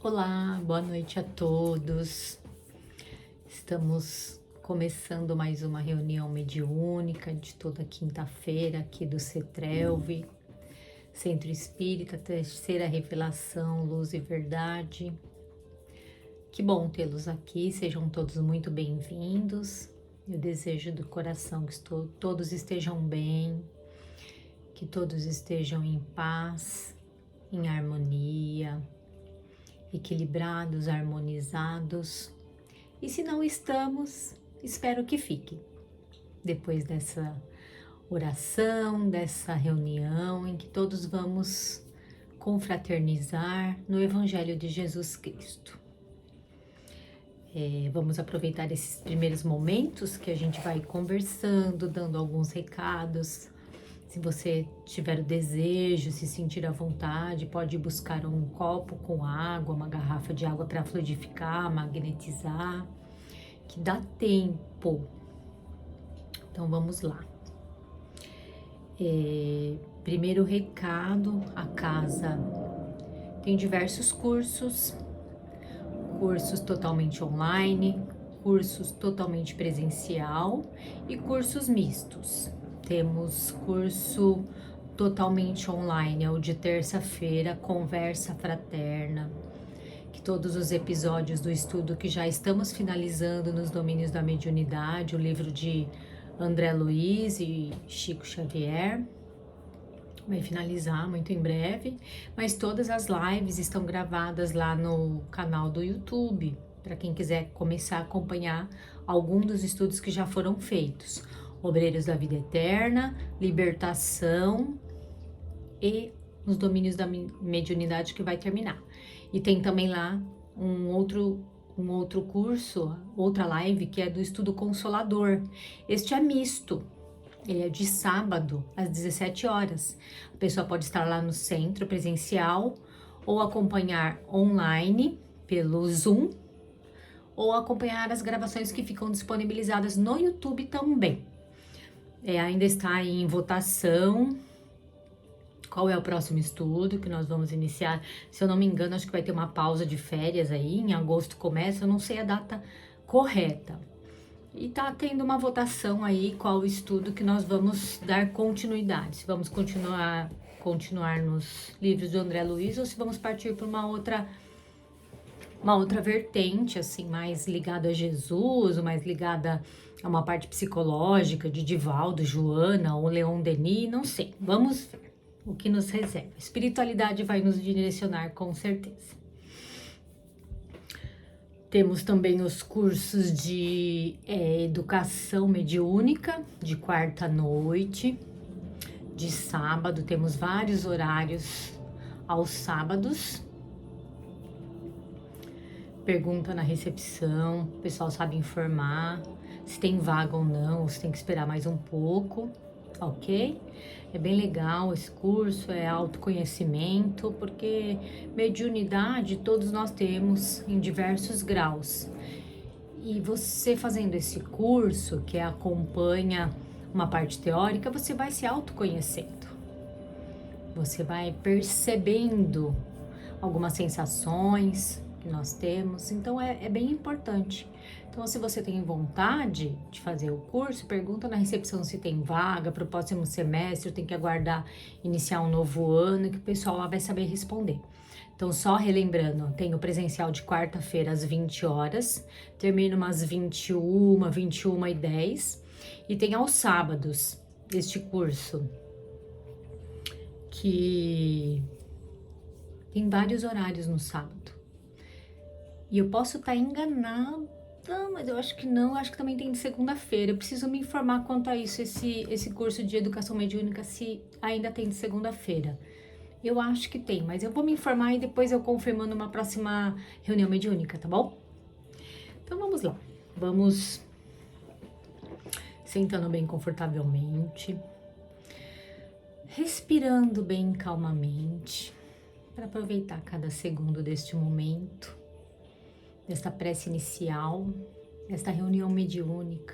Olá, boa noite a todos. Estamos começando mais uma reunião mediúnica de toda quinta-feira aqui do CETRELV, Centro Espírita, terceira revelação, luz e verdade. Que bom tê-los aqui, sejam todos muito bem-vindos. Eu desejo do coração que todos estejam bem, que todos estejam em paz, em harmonia, equilibrados, harmonizados. E se não estamos, espero que fique. Depois dessa oração, dessa reunião em que todos vamos confraternizar no Evangelho de Jesus Cristo. Vamos aproveitar esses primeiros momentos que a gente vai conversando, dando alguns recados. Se você tiver o desejo, se sentir à vontade, pode buscar um copo com água, uma garrafa de água para fluidificar, magnetizar, que dá tempo. Então vamos lá. Primeiro recado, a casa tem diversos cursos totalmente online, cursos totalmente presencial e cursos mistos. Temos curso totalmente online, é o de terça-feira, Conversa Fraterna, que todos os episódios do estudo que já estamos finalizando nos domínios da mediunidade, o livro de André Luiz e Chico Xavier, vai finalizar muito em breve, mas todas as lives estão gravadas lá no canal do YouTube, para quem quiser começar a acompanhar algum dos estudos que já foram feitos. Obreiros da Vida Eterna, Libertação e nos domínios da mediunidade que vai terminar. E tem também lá um outro curso, outra live que é do Estudo Consolador. Este é misto, ele é de sábado às 17 horas. A pessoa pode estar lá no centro presencial ou acompanhar online pelo Zoom ou acompanhar as gravações que ficam disponibilizadas no YouTube também. Ainda está em votação qual é o próximo estudo que nós vamos iniciar. Se eu não me engano, acho que vai ter uma pausa de férias aí, em agosto começa, eu não sei a data correta. E tá tendo uma votação aí qual o estudo que nós vamos dar continuidade. Se vamos continuar nos livros do André Luiz ou se vamos partir para uma outra vertente, assim, mais ligada a Jesus, ou mais ligada a uma parte psicológica de Divaldo, Joana ou Leon Denis, não sei. Vamos ver o que nos reserva. A espiritualidade vai nos direcionar com certeza. Temos também os cursos de educação mediúnica, de quarta noite, de sábado. Temos vários horários aos sábados. Pergunta na recepção, o pessoal sabe informar se tem vaga ou não, ou se tem que esperar mais um pouco, ok? É bem legal esse curso, é autoconhecimento, porque mediunidade todos nós temos em diversos graus. E você fazendo esse curso, que acompanha uma parte teórica, você vai se autoconhecendo. Você vai percebendo algumas sensações que nós temos, então é bem importante. Então, se você tem vontade de fazer o curso, pergunta na recepção se tem vaga para o próximo semestre, tem que aguardar iniciar um novo ano, que o pessoal lá vai saber responder. Então, só relembrando, tem o presencial de quarta-feira às 20 horas, termina umas 21h10, e tem aos sábados este curso, que tem vários horários no sábado. E eu posso estar enganada, mas eu acho que não, acho que também tem de segunda-feira. Eu preciso me informar quanto a isso, esse curso de educação mediúnica, se ainda tem de segunda-feira. Eu acho que tem, mas eu vou me informar e depois eu confirmo numa próxima reunião mediúnica, tá bom? Então vamos lá, vamos sentando bem confortavelmente, respirando bem calmamente, para aproveitar cada segundo deste momento, desta prece inicial, desta reunião mediúnica.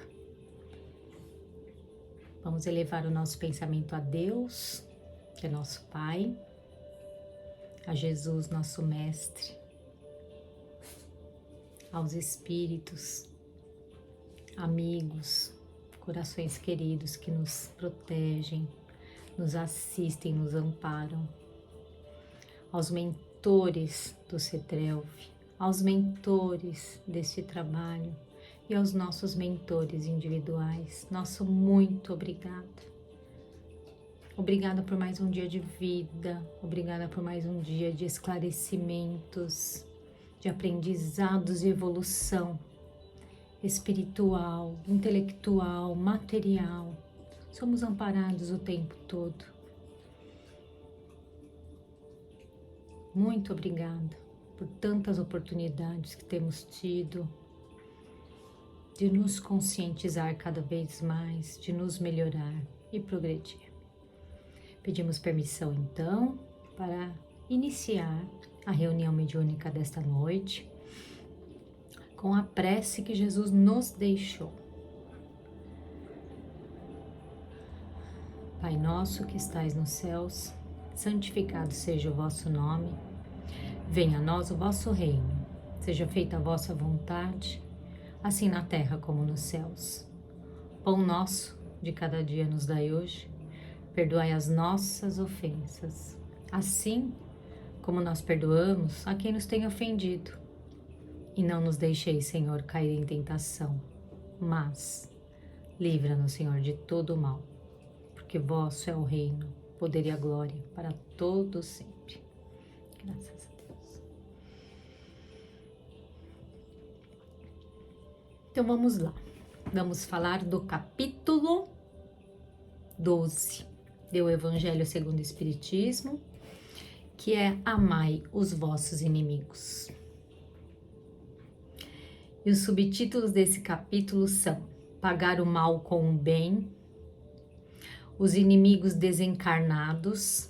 Vamos elevar o nosso pensamento a Deus, que é nosso Pai, a Jesus, nosso Mestre, aos espíritos, amigos, corações queridos que nos protegem, nos assistem, nos amparam, aos mentores do CETRELV, aos mentores deste trabalho e aos nossos mentores individuais. Nosso muito obrigado. Obrigada por mais um dia de vida, obrigada por mais um dia de esclarecimentos, de aprendizados e evolução espiritual, intelectual, material. Somos amparados o tempo todo. Muito obrigada por tantas oportunidades que temos tido de nos conscientizar cada vez mais, de nos melhorar e progredir. Pedimos permissão, então, para iniciar a reunião mediúnica desta noite com a prece que Jesus nos deixou. Pai nosso que estais nos céus, santificado seja o vosso nome. Venha a nós o vosso reino. Seja feita a vossa vontade, assim na terra como nos céus. Pão nosso de cada dia nos dai hoje. Perdoai as nossas ofensas, assim como nós perdoamos a quem nos tem ofendido. E não nos deixeis, Senhor, cair em tentação, mas livra-nos, Senhor, de todo o mal, porque vosso é o reino, o poder e a glória para todos sempre. Graças a Deus. Então vamos lá. Vamos falar do capítulo 12. Do Evangelho segundo o Espiritismo, que é amai os vossos inimigos. E os subtítulos desse capítulo são pagar o mal com o bem, os inimigos desencarnados,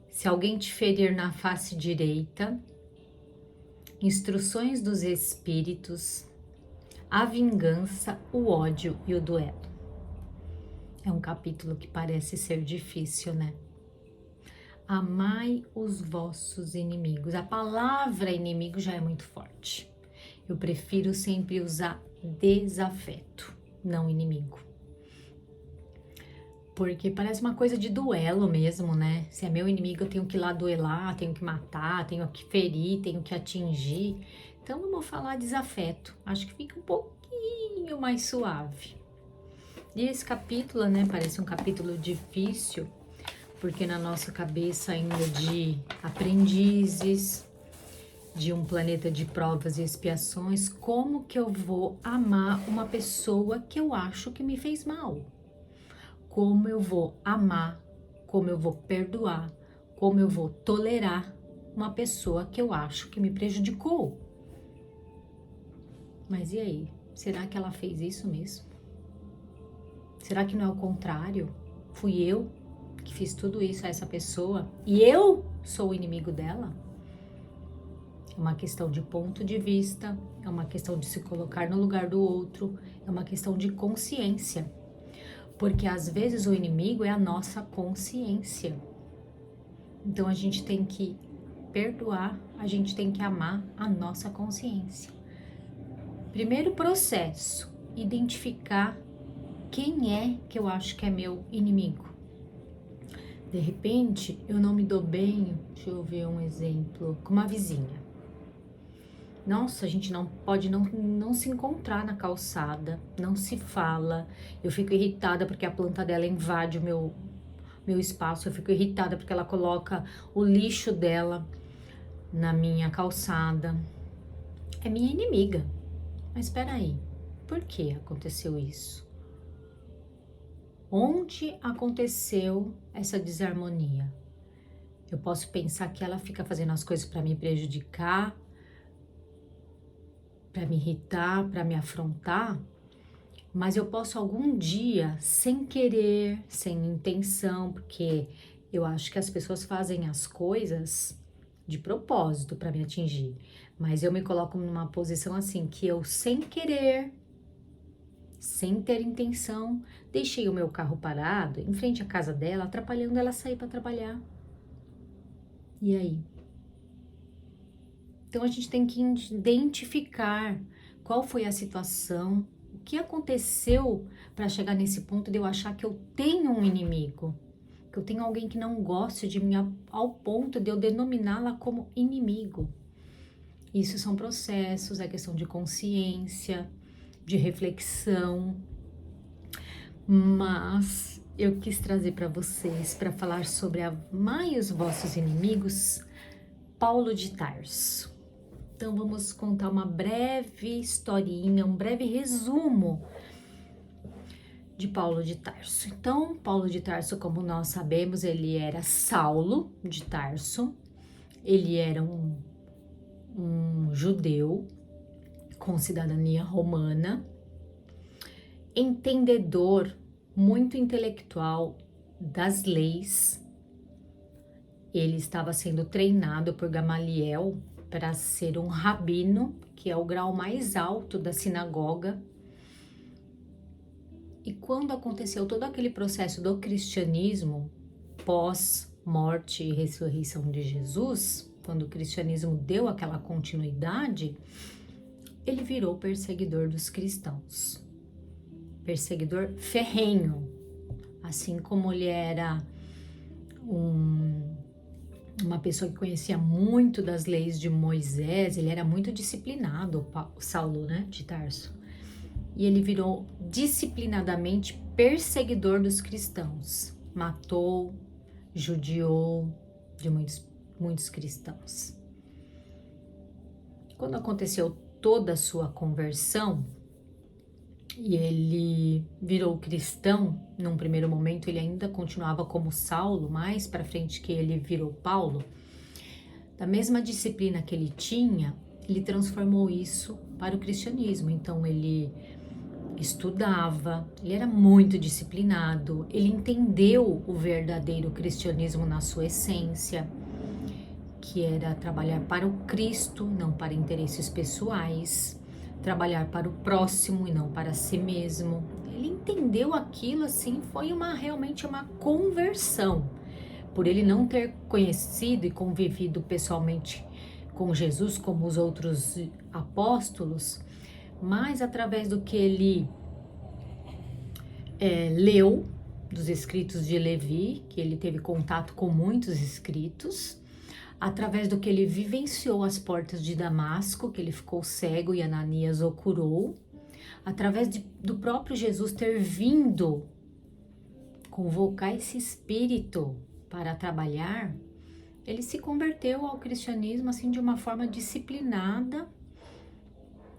se alguém te ferir na face direita, instruções dos espíritos, a vingança, o ódio e o duelo. É um capítulo que parece ser difícil, né? Amai os vossos inimigos. A palavra inimigo já é muito forte. Eu prefiro sempre usar desafeto, não inimigo. Porque parece uma coisa de duelo mesmo, né? Se é meu inimigo, eu tenho que ir lá duelar, tenho que matar, tenho que ferir, tenho que atingir. Então, vamos falar desafeto. Acho que fica um pouquinho mais suave. E esse capítulo, né, parece um capítulo difícil, porque na nossa cabeça ainda de aprendizes, de um planeta de provas e expiações, como que eu vou amar uma pessoa que eu acho que me fez mal? Como eu vou amar, como eu vou perdoar, como eu vou tolerar uma pessoa que eu acho que me prejudicou? Mas e aí? Será que ela fez isso mesmo? Será que não é o contrário? Fui eu que fiz tudo isso a essa pessoa e eu sou o inimigo dela? É uma questão de ponto de vista, é uma questão de se colocar no lugar do outro, é uma questão de consciência. Porque às vezes o inimigo é a nossa consciência. Então a gente tem que perdoar, a gente tem que amar a nossa consciência. Primeiro processo, identificar quem é que eu acho que é meu inimigo. De repente, eu não me dou bem, deixa eu ver um exemplo, com uma vizinha. Nossa, a gente não pode não se encontrar na calçada, não se fala. Eu fico irritada porque a planta dela invade o meu espaço. Eu fico irritada porque ela coloca o lixo dela na minha calçada. É minha inimiga. Mas espera aí, por que aconteceu isso? Onde aconteceu essa desarmonia? Eu posso pensar que ela fica fazendo as coisas para me prejudicar, para me irritar, para me afrontar, mas eu posso algum dia, sem querer, sem intenção, porque eu acho que as pessoas fazem as coisas de propósito para me atingir, mas eu me coloco numa posição assim, que eu sem querer, sem ter intenção, deixei o meu carro parado em frente à casa dela, atrapalhando ela sair para trabalhar. E aí? Então a gente tem que identificar qual foi a situação, o que aconteceu para chegar nesse ponto de eu achar que eu tenho um inimigo, que eu tenho alguém que não gosta de mim ao ponto de eu denominá-la como inimigo. Isso são processos, é questão de consciência, de reflexão, mas eu quis trazer para vocês, para falar sobre amai os vossos inimigos, Paulo de Tarso. Então vamos contar uma breve historinha, um breve resumo de Paulo de Tarso. Então, Paulo de Tarso, como nós sabemos, ele era Saulo de Tarso, ele era um judeu com cidadania romana, entendedor, muito intelectual das leis. Ele estava sendo treinado por Gamaliel para ser um rabino, que é o grau mais alto da sinagoga. E quando aconteceu todo aquele processo do cristianismo, pós-morte e ressurreição de Jesus, quando o cristianismo deu aquela continuidade, ele virou perseguidor dos cristãos. Perseguidor ferrenho, assim como ele era uma pessoa que conhecia muito das leis de Moisés, ele era muito disciplinado, o Saulo, né, de Tarso. E ele virou disciplinadamente perseguidor dos cristãos. Matou, judiou de muitos cristãos. Quando aconteceu toda a sua conversão, e ele virou cristão, num primeiro momento ele ainda continuava como Saulo, mais para frente que ele virou Paulo, da mesma disciplina que ele tinha, ele transformou isso para o cristianismo. Então ele estudava, ele era muito disciplinado, ele entendeu o verdadeiro cristianismo na sua essência, que era trabalhar para o Cristo, não para interesses pessoais, trabalhar para o próximo e não para si mesmo. Ele entendeu aquilo assim, foi realmente uma conversão. Por ele não ter conhecido e convivido pessoalmente com Jesus como os outros apóstolos, mas através do que ele leu dos escritos de Levi, que ele teve contato com muitos escritos, através do que ele vivenciou às portas de Damasco, que ele ficou cego e Ananias o curou, através do próprio Jesus ter vindo convocar esse espírito para trabalhar, ele se converteu ao cristianismo assim de uma forma disciplinada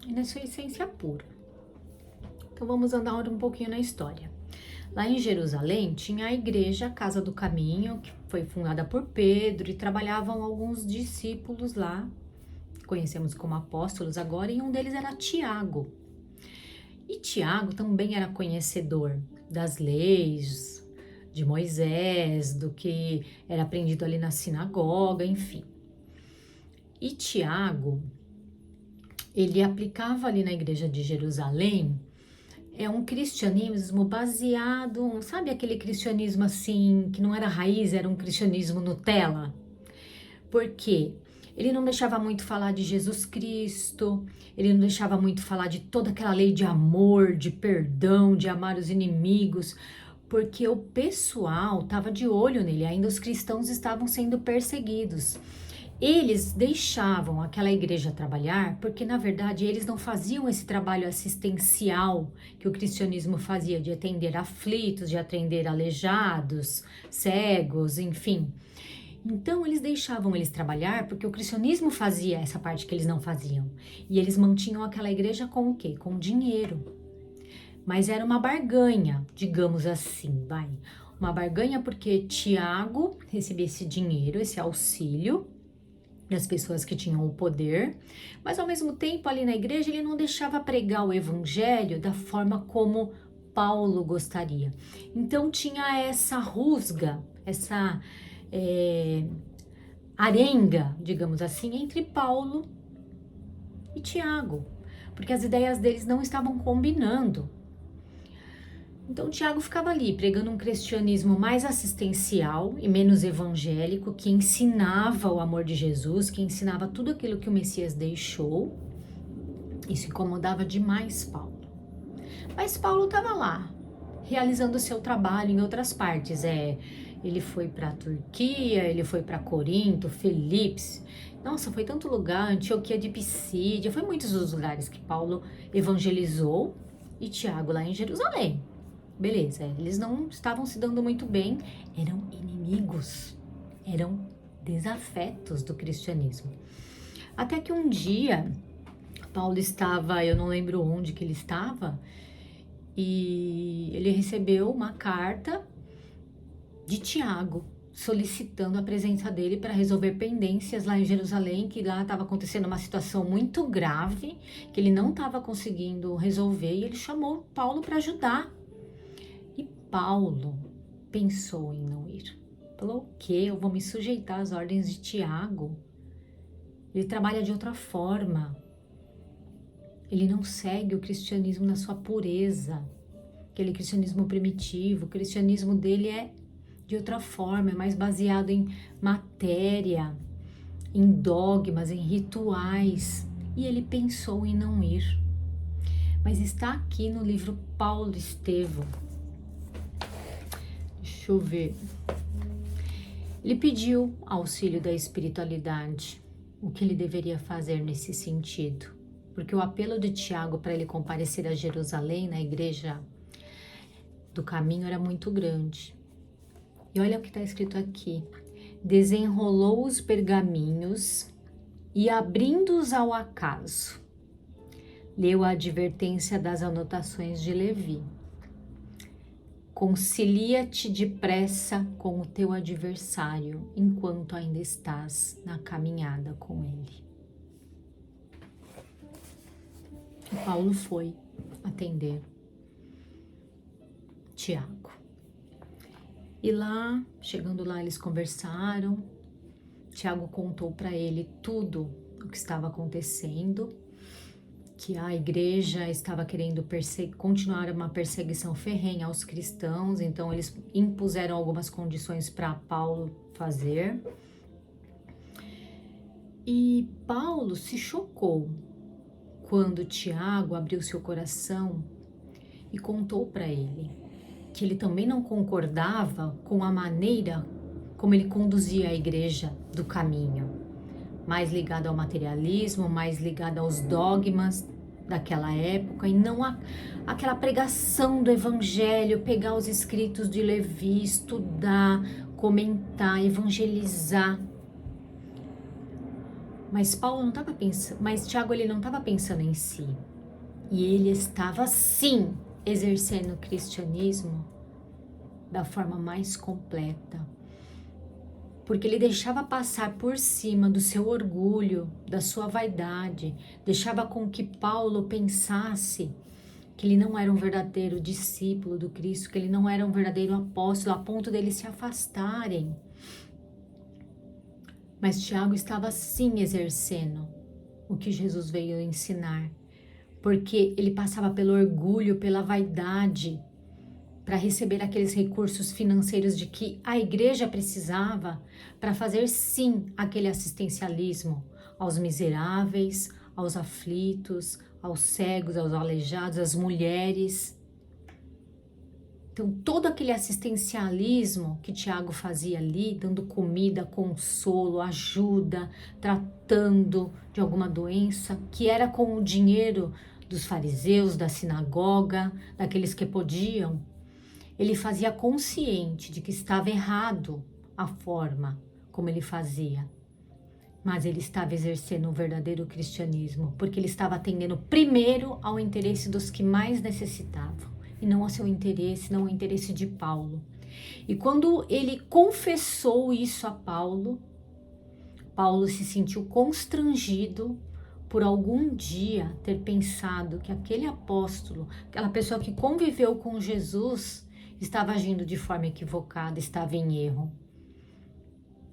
e na sua essência pura. Então vamos andar um pouquinho na história. Lá em Jerusalém tinha a igreja Casa do Caminho, que foi fundada por Pedro, e trabalhavam alguns discípulos lá, que conhecemos como apóstolos agora, e um deles era Tiago. E Tiago também era conhecedor das leis de Moisés, do que era aprendido ali na sinagoga, enfim. E Tiago, ele aplicava ali na igreja de Jerusalém um cristianismo baseado, sabe aquele cristianismo assim, que não era raiz, era um cristianismo Nutella? Por quê? Ele não deixava muito falar de Jesus Cristo, ele não deixava muito falar de toda aquela lei de amor, de perdão, de amar os inimigos, porque o pessoal estava de olho nele, ainda os cristãos estavam sendo perseguidos. Eles deixavam aquela igreja trabalhar porque, na verdade, eles não faziam esse trabalho assistencial que o cristianismo fazia, de atender aflitos, de atender aleijados, cegos, enfim. Então, eles deixavam eles trabalhar porque o cristianismo fazia essa parte que eles não faziam. E eles mantinham aquela igreja com o quê? Com dinheiro. Mas era uma barganha, digamos assim, vai. Uma barganha porque Tiago recebia esse dinheiro, esse auxílio das pessoas que tinham o poder, mas ao mesmo tempo ali na igreja ele não deixava pregar o evangelho da forma como Paulo gostaria. Então tinha essa rusga, essa arenga, digamos assim, entre Paulo e Tiago, porque as ideias deles não estavam combinando. Então Tiago ficava ali pregando um cristianismo mais assistencial e menos evangélico, que ensinava o amor de Jesus, que ensinava tudo aquilo que o Messias deixou. Isso incomodava demais Paulo. Mas Paulo estava lá, realizando o seu trabalho em outras partes. Ele foi para a Turquia, ele foi para Corinto, Filipos. Nossa, foi tanto lugar, Antioquia de Pisídia, foi muitos os lugares que Paulo evangelizou, e Tiago lá em Jerusalém. Beleza, eles não estavam se dando muito bem, eram inimigos, eram desafetos do cristianismo. Até que um dia, Paulo estava, eu não lembro onde que ele estava, e ele recebeu uma carta de Tiago, solicitando a presença dele para resolver pendências lá em Jerusalém, que lá estava acontecendo uma situação muito grave, que ele não estava conseguindo resolver, e ele chamou Paulo para ajudar. E Paulo pensou em não ir. Falou, o quê? Eu vou me sujeitar às ordens de Tiago? Ele trabalha de outra forma. Ele não segue o cristianismo na sua pureza, aquele cristianismo primitivo. O cristianismo dele é de outra forma, é mais baseado em matéria, em dogmas, em rituais. E ele pensou em não ir. Mas está aqui no livro Paulo Estevão. Deixa eu ver. Ele pediu auxílio da espiritualidade, o que ele deveria fazer nesse sentido. Porque o apelo de Tiago para ele comparecer a Jerusalém, na igreja do caminho, era muito grande. E olha o que está escrito aqui. Desenrolou os pergaminhos e, abrindo-os ao acaso, leu a advertência das anotações de Levi. Concilia-te depressa com o teu adversário, enquanto ainda estás na caminhada com ele. E Paulo foi atender Tiago. E lá, chegando lá, eles conversaram. Tiago contou para ele tudo o que estava acontecendo, que a igreja estava querendo continuar uma perseguição ferrenha aos cristãos, então eles impuseram algumas condições para Paulo fazer. E Paulo se chocou quando Tiago abriu seu coração e contou para ele que ele também não concordava com a maneira como ele conduzia a igreja do caminho, mais ligada ao materialismo, mais ligada aos dogmas daquela época, e não aquela pregação do evangelho, pegar os escritos de Levi, estudar, comentar, evangelizar. Mas Paulo não estava pensando, mas Tiago, ele não estava pensando em si. E ele estava sim exercendo o cristianismo da forma mais completa. Porque ele deixava passar por cima do seu orgulho, da sua vaidade, deixava com que Paulo pensasse que ele não era um verdadeiro discípulo do Cristo, que ele não era um verdadeiro apóstolo, a ponto deles se afastarem. Mas Tiago estava sim exercendo o que Jesus veio ensinar, porque ele passava pelo orgulho, pela vaidade, para receber aqueles recursos financeiros de que a igreja precisava para fazer sim aquele assistencialismo aos miseráveis, aos aflitos, aos cegos, aos aleijados, às mulheres. Então todo aquele assistencialismo que Tiago fazia ali, dando comida, consolo, ajuda, tratando de alguma doença, que era com o dinheiro dos fariseus, da sinagoga, daqueles que podiam, ele fazia consciente de que estava errado a forma como ele fazia. Mas ele estava exercendo um verdadeiro cristianismo, porque ele estava atendendo primeiro ao interesse dos que mais necessitavam, e não ao seu interesse, não ao interesse de Paulo. E quando ele confessou isso a Paulo, Paulo se sentiu constrangido por algum dia ter pensado que aquele apóstolo, aquela pessoa que conviveu com Jesus, estava agindo de forma equivocada, estava em erro.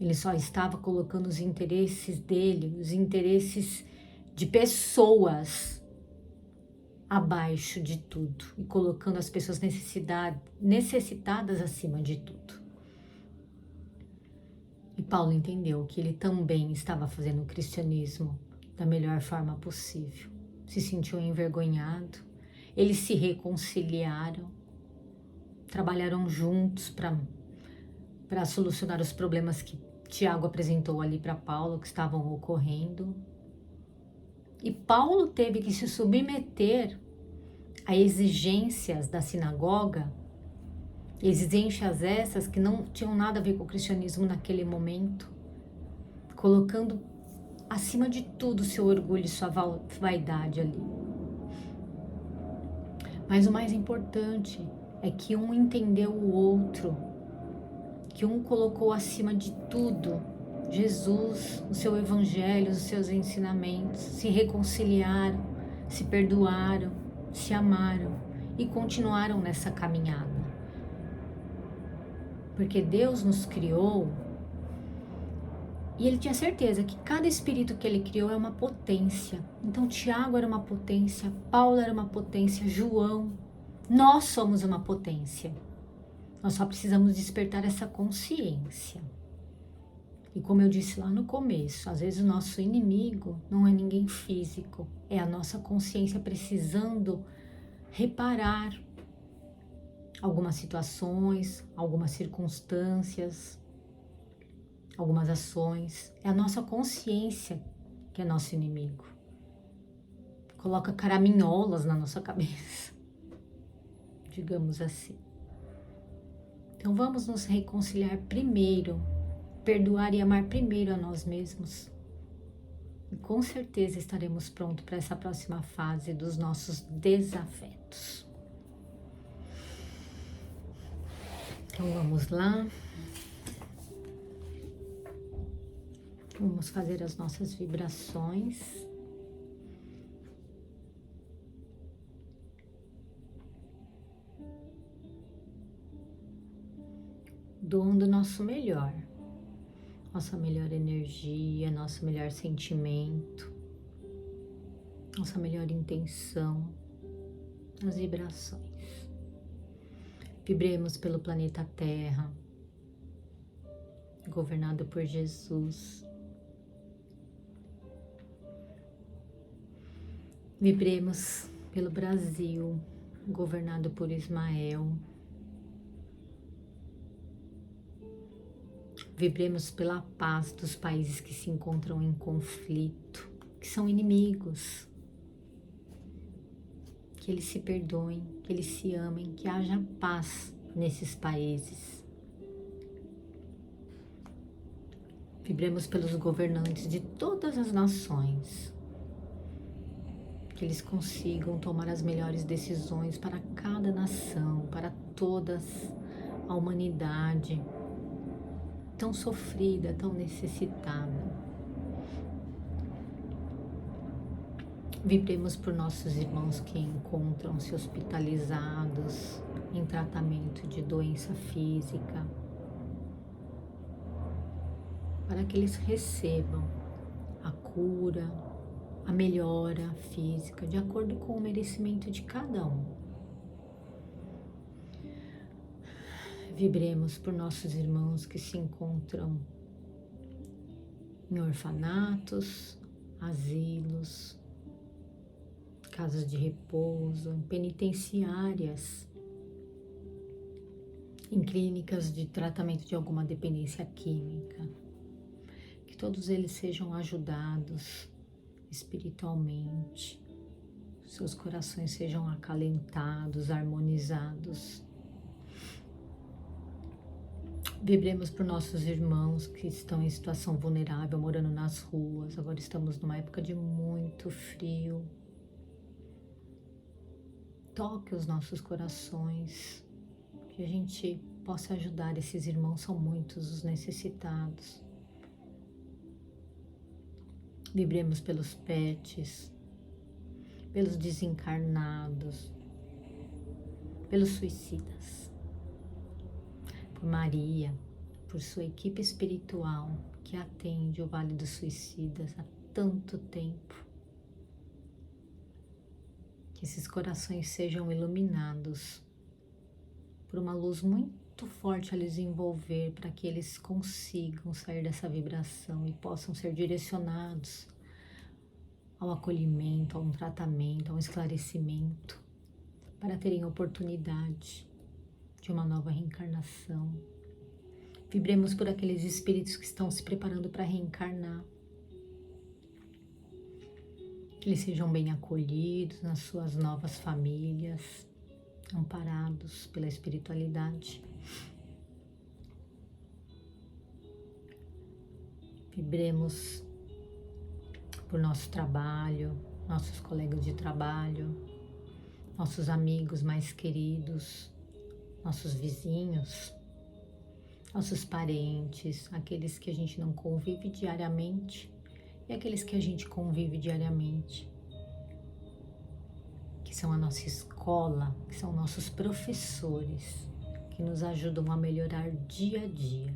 Ele só estava colocando os interesses dele, os interesses de pessoas, abaixo de tudo e colocando as pessoas necessitadas acima de tudo. E Paulo entendeu que ele também estava fazendo o cristianismo da melhor forma possível. Se sentiu envergonhado, eles se reconciliaram, trabalharam juntos para solucionar os problemas que Tiago apresentou ali para Paulo, que estavam ocorrendo. E Paulo teve que se submeter a exigências da sinagoga, exigências essas que não tinham nada a ver com o cristianismo naquele momento, colocando acima de tudo seu orgulho e sua vaidade ali. Mas o mais importante é que um entendeu o outro, que um colocou acima de tudo Jesus, o seu evangelho, os seus ensinamentos, se reconciliaram, se perdoaram, se amaram e continuaram nessa caminhada. Porque Deus nos criou e ele tinha certeza que cada espírito que ele criou é uma potência. Então Tiago era uma potência, Paulo era uma potência, João, nós somos uma potência. Nós só precisamos despertar essa consciência. E como eu disse lá no começo, às vezes o nosso inimigo não é ninguém físico, é a nossa consciência precisando reparar algumas situações, algumas circunstâncias, algumas ações. É a nossa consciência que é nosso inimigo. Coloca caraminholas na nossa cabeça, digamos assim. Então vamos nos reconciliar primeiro, perdoar e amar primeiro a nós mesmos. E com certeza estaremos prontos para essa próxima fase dos nossos desafetos. Então vamos lá. Vamos fazer as nossas vibrações. Doando o nosso melhor. Nossa melhor energia, nosso melhor sentimento, nossa melhor intenção, as vibrações. Vibremos pelo planeta Terra, governado por Jesus. Vibremos pelo Brasil, governado por Ismael. Vibremos pela paz dos países que se encontram em conflito, que são inimigos. Que eles se perdoem, que eles se amem, que haja paz nesses países. Vibremos pelos governantes de todas as nações. Que eles consigam tomar as melhores decisões para cada nação, para toda a humanidade. Tão sofrida, tão necessitada. Vibremos por nossos irmãos que encontram-se hospitalizados em tratamento de doença física, para que eles recebam a cura, a melhora física, de acordo com o merecimento de cada um. Vibremos por nossos irmãos que se encontram em orfanatos, asilos, casas de repouso, em penitenciárias, em clínicas de tratamento de alguma dependência química. Que todos eles sejam ajudados espiritualmente, seus corações sejam acalentados, harmonizados. Vibremos por nossos irmãos que estão em situação vulnerável, morando nas ruas. Agora estamos numa época de muito frio. Toque os nossos corações, que a gente possa ajudar esses irmãos, são muitos os necessitados. Vibremos pelos pets, pelos desencarnados, pelos suicidas. Por Maria, por sua equipe espiritual que atende o Vale dos Suicidas há tanto tempo. Que esses corações sejam iluminados por uma luz muito forte a lhes envolver, para que eles consigam sair dessa vibração e possam ser direcionados ao acolhimento, a um tratamento, a um esclarecimento, para terem oportunidade de uma nova reencarnação. Vibremos por aqueles espíritos que estão se preparando para reencarnar. Que eles sejam bem acolhidos nas suas novas famílias, amparados pela espiritualidade. Vibremos por nosso trabalho, nossos colegas de trabalho, nossos amigos mais queridos, nossos vizinhos, nossos parentes, aqueles que a gente não convive diariamente e aqueles que a gente convive diariamente, que são a nossa escola, que são nossos professores, que nos ajudam a melhorar dia a dia.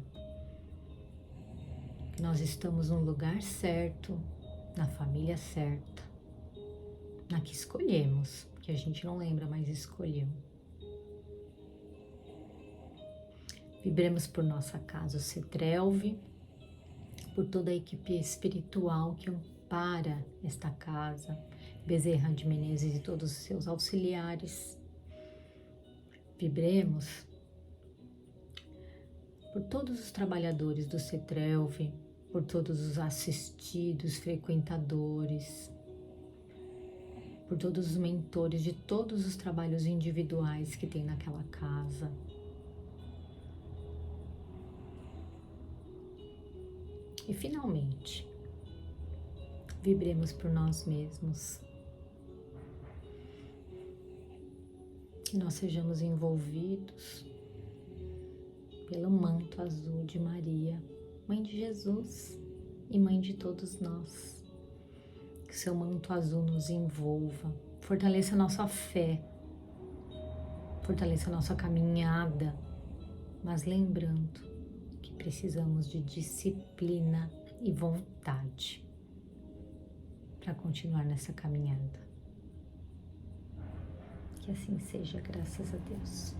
Que nós estamos no lugar certo, na família certa, na que escolhemos, que a gente não lembra, mas escolheu. Vibremos por nossa casa, o Cetrelve, por toda a equipe espiritual que ampara esta casa, Bezerra de Menezes e todos os seus auxiliares. Vibremos por todos os trabalhadores do Cetrelve, por todos os assistidos, frequentadores, por todos os mentores de todos os trabalhos individuais que tem naquela casa. E finalmente, vibremos por nós mesmos. Que nós sejamos envolvidos pelo manto azul de Maria, Mãe de Jesus e Mãe de todos nós. Que seu manto azul nos envolva, fortaleça a nossa fé, fortaleça a nossa caminhada, mas lembrando que precisamos de disciplina e vontade para continuar nessa caminhada. Que assim seja, graças a Deus.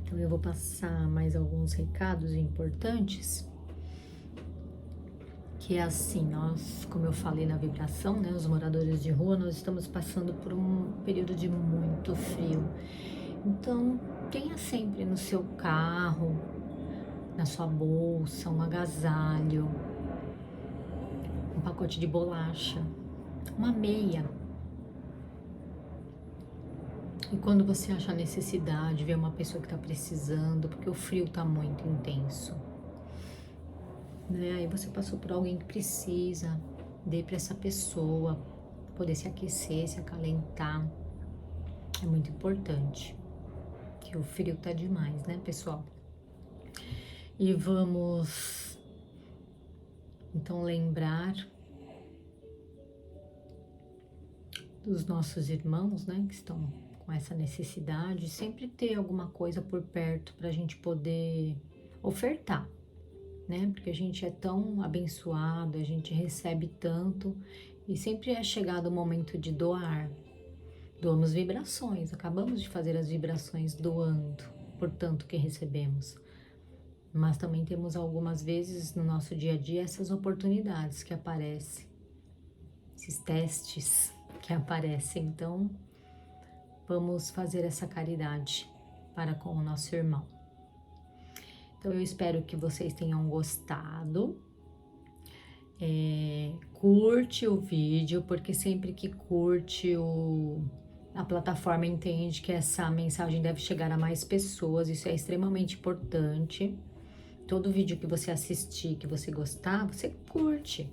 Então eu vou passar mais alguns recados importantes, que é assim, nós, como eu falei na vibração, né, os moradores de rua, nós estamos passando por um período de muito frio. Então, tenha sempre no seu carro, na sua bolsa, um agasalho, um pacote de bolacha, uma meia. E quando você acha a necessidade, vê uma pessoa que está precisando, porque o frio está muito intenso, né? Aí você passou por alguém que precisa, dê para essa pessoa poder se aquecer, se acalentar. É muito importante, que o frio tá demais, né, pessoal? E vamos então lembrar dos nossos irmãos, né, que estão com essa necessidade, sempre ter alguma coisa por perto para a gente poder ofertar, né? Porque a gente é tão abençoado, a gente recebe tanto e sempre é chegado o momento de doar. Doamos vibrações, acabamos de fazer as vibrações doando, portanto que recebemos. Mas também temos algumas vezes no nosso dia a dia essas oportunidades que aparecem, esses testes que aparecem. Então, vamos fazer essa caridade para com o nosso irmão. Então, eu espero que vocês tenham gostado. Curte o vídeo, porque sempre que curte a plataforma entende que essa mensagem deve chegar a mais pessoas. Isso é extremamente importante. Todo vídeo que você assistir, que você gostar, você curte.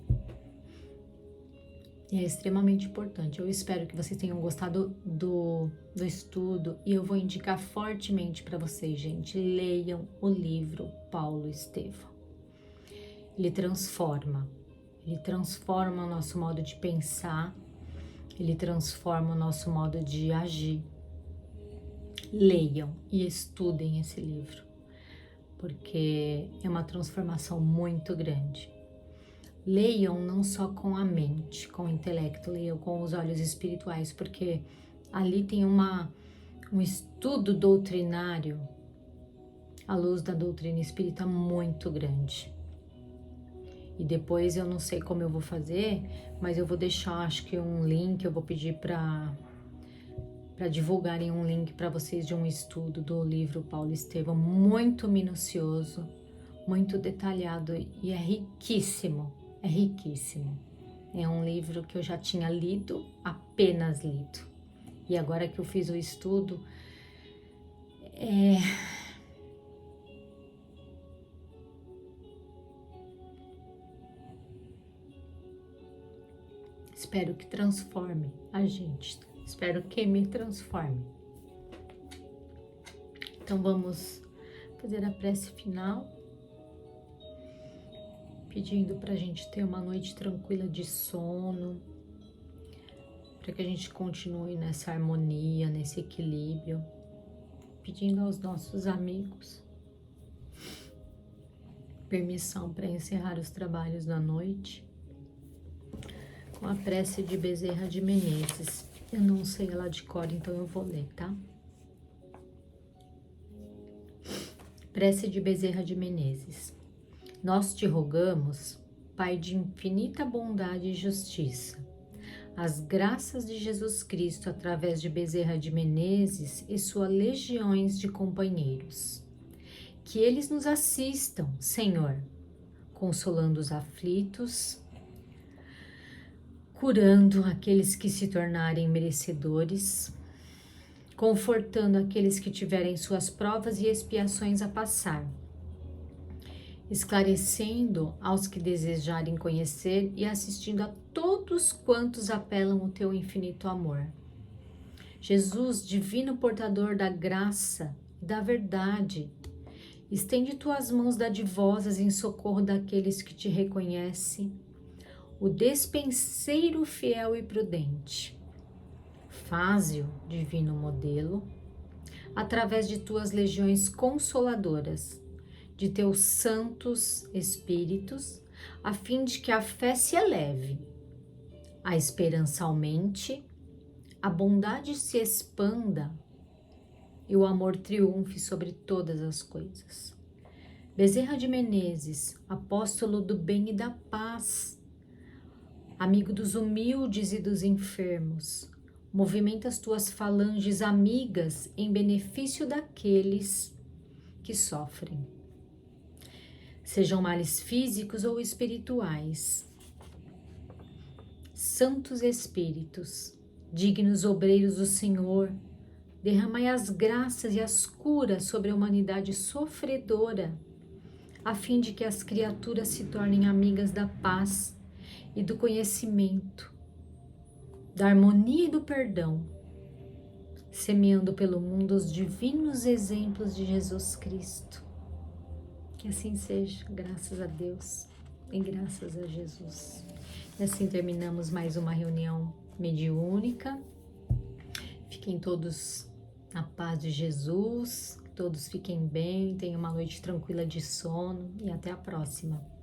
E é extremamente importante. Eu espero que vocês tenham gostado do estudo e eu vou indicar fortemente para vocês, gente. Leiam o livro Paulo Estevam. Ele transforma o nosso modo de pensar, ele transforma o nosso modo de agir. Leiam e estudem esse livro, porque é uma transformação muito grande. leiam não só com a mente, com o intelecto, leiam com os olhos espirituais, porque ali tem um estudo doutrinário, à luz da doutrina espírita, muito grande. E depois eu não sei como eu vou fazer, mas eu vou deixar, acho que um link, eu vou pedir para divulgarem um link para vocês de um estudo do livro Paulo Estevam, muito minucioso, muito detalhado e é riquíssimo, é riquíssimo. É um livro que eu já tinha lido, apenas lido. E agora que eu fiz o estudo, espero que transforme a gente. Espero que me transforme. Então vamos fazer a prece final, pedindo para a gente ter uma noite tranquila de sono, para que a gente continue nessa harmonia, nesse equilíbrio, pedindo aos nossos amigos permissão para encerrar os trabalhos da noite com a prece de Bezerra de Menezes. Eu não sei ela de cor, então eu vou ler, tá? Prece de Bezerra de Menezes. Nós te rogamos, Pai de infinita bondade e justiça, as graças de Jesus Cristo através de Bezerra de Menezes e sua legiões de companheiros. Que eles nos assistam, Senhor, consolando os aflitos, curando aqueles que se tornarem merecedores, confortando aqueles que tiverem suas provas e expiações a passar, esclarecendo aos que desejarem conhecer e assistindo a todos quantos apelam o teu infinito amor. Jesus, divino portador da graça e da verdade, estende tuas mãos dadivosas em socorro daqueles que te reconhecem, o despenseiro fiel e prudente. Faze-o, divino modelo, através de tuas legiões consoladoras, de teus santos espíritos, a fim de que a fé se eleve, a esperança aumente, a bondade se expanda e o amor triunfe sobre todas as coisas. Bezerra de Menezes, apóstolo do bem e da paz, amigo dos humildes e dos enfermos, movimenta as tuas falanges amigas em benefício daqueles que sofrem, sejam males físicos ou espirituais. Santos Espíritos, dignos obreiros do Senhor, derramai as graças e as curas sobre a humanidade sofredora, a fim de que as criaturas se tornem amigas da paz e do conhecimento, da harmonia e do perdão, semeando pelo mundo os divinos exemplos de Jesus Cristo. Que assim seja, graças a Deus e graças a Jesus. E assim terminamos mais uma reunião mediúnica. Fiquem todos na paz de Jesus, todos fiquem bem, tenham uma noite tranquila de sono e até a próxima.